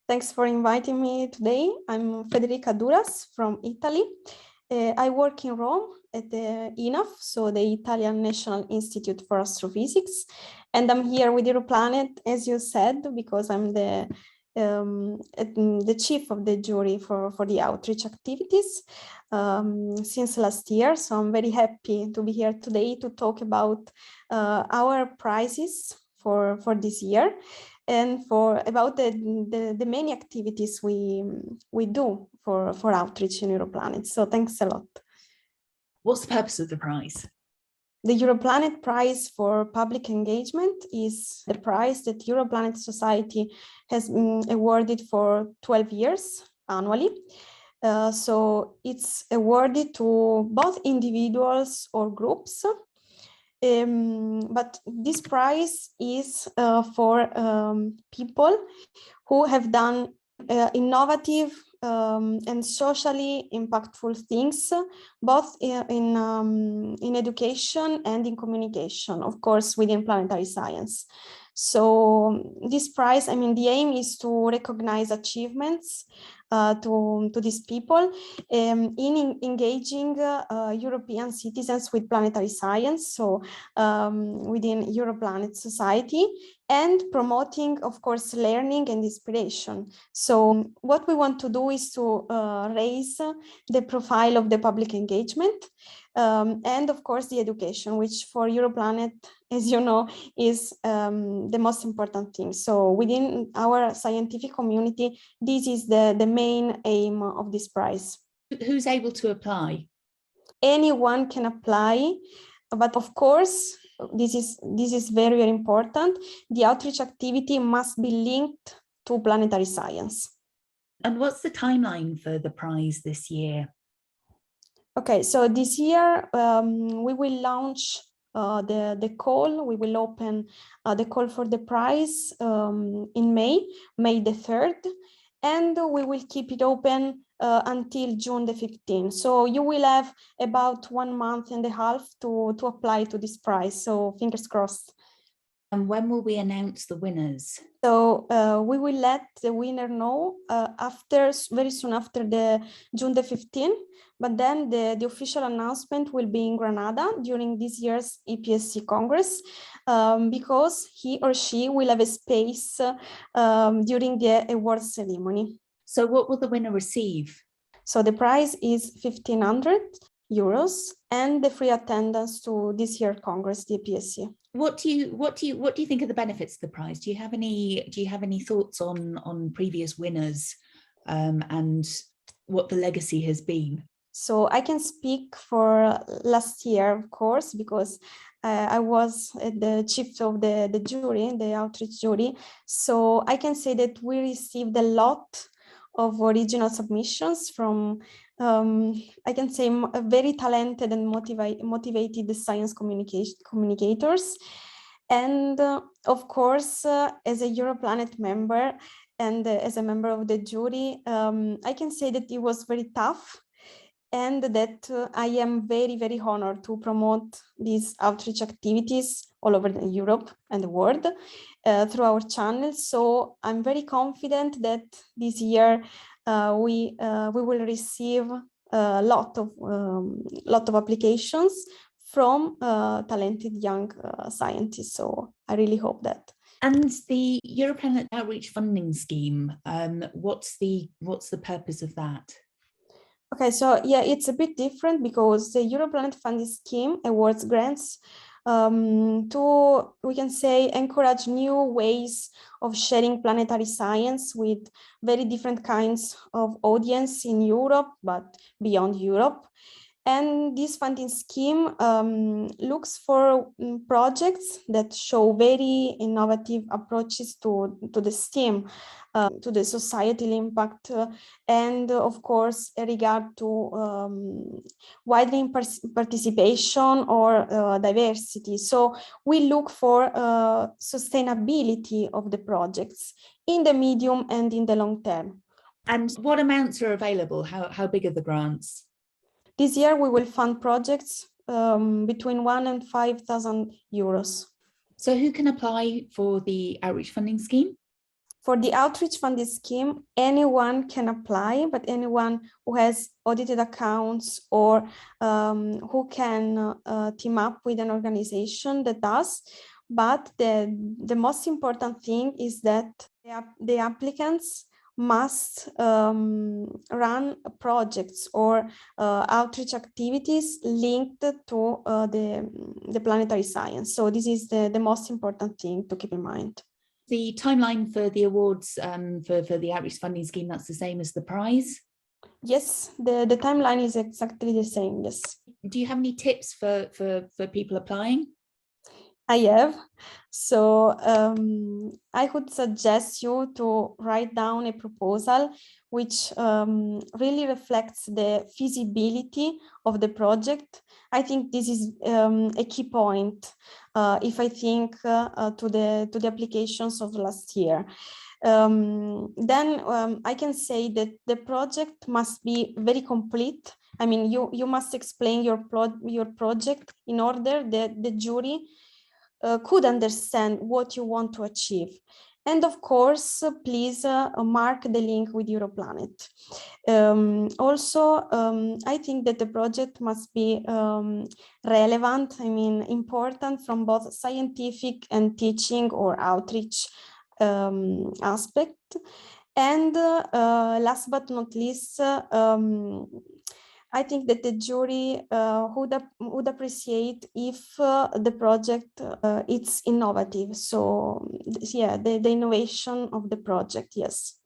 Thanks for inviting me today. I'm Federica Duras from Italy. I work in Rome at the INAF, so the Italian National Institute for Astrophysics. And I'm here with Europlanet, as you said, because I'm the chief of the jury for the outreach activities since last year. So I'm very happy to be here today to talk about our prizes for this year and about the many activities we do for outreach in Europlanet. So thanks a lot. What's the purpose of the prize? The Europlanet Prize for Public Engagement is the prize that Europlanet Society has been awarded for 12 years annually. So it's awarded to both individuals or groups. But this prize is for people who have done innovative and socially impactful things, both in education and in communication, of course, within planetary science. So this prize, the aim is to recognize achievements to these people in engaging European citizens with planetary science, so within Europlanet Society, and promoting, of course, learning and inspiration. So what we want to do is to raise the profile of the public engagement and, of course, the education, which for Europlanet, as you know, is the most important thing. So within our scientific community, this is the main aim of this prize. Who's able to apply? Anyone can apply, but of course, this is very, very important. The outreach activity must be linked to planetary science. And what's the timeline for the prize this year? Okay, so this year we will launch the call. We will open the call for the prize in May the 3rd, and we will keep it open until June the 15th. So you will have about 1.5 months to apply to this prize. So fingers crossed. And when will we announce the winners? So we will let the winner know very soon after the June the 15th, but then the official announcement will be in Granada during this year's EPSC Congress, because he or she will have a space during the award ceremony. So what will the winner receive? So the prize is €1,500 and the free attendance to this year's Congress, the EPSC. What do you think are the benefits of the prize? Do you have any thoughts on previous winners and what the legacy has been? So I can speak for last year, of course, because I was the chief of the jury, the outreach jury. So I can say that we received a lot of original submissions from, I can say, very talented and motivated science communicators. And of course, as a Europlanet member and as a member of the jury, I can say that it was very tough, and that I am very, very honored to promote these outreach activities all over Europe and the world through our channel. So I'm very confident that this year we will receive a lot of applications from talented young scientists. So I really hope that. And the Europlanet Outreach Funding Scheme, what's the purpose of that? Okay, so yeah, it's a bit different because the Europlanet Funding Scheme awards grants to, we can say, encourage new ways of sharing planetary science with very different kinds of audience in Europe, but beyond Europe. And this funding scheme looks for projects that show very innovative approaches to the STEM, to the societal impact, and of course, a regard to widening participation or diversity. So we look for sustainability of the projects in the medium and in the long term. And what amounts are available? How big are the grants? This year, we will fund projects between €1,000 and €5,000. So who can apply for the outreach funding scheme? For the outreach funding scheme, anyone can apply, but anyone who has audited accounts or who can team up with an organization that does. But the most important thing is that the applicants must run projects or outreach activities linked to the planetary science. So this is the most important thing to keep in mind. The timeline for the awards for the outreach funding scheme, that's the same as the prize? Yes, the timeline is exactly the same, yes. Do you have any tips for people applying? I have. So I would suggest you to write down a proposal which really reflects the feasibility of the project. I think this is a key point if I think to the applications of last year. Then I can say that the project must be very complete. I mean, you must explain your project in order that the jury could understand what you want to achieve. And of course, please mark the link with Europlanet. Also, I think that the project must be relevant, I mean, important from both scientific and teaching or outreach aspect. And last but not least, I think that the jury would appreciate if the project it's innovative. So yeah, the innovation of the project, yes.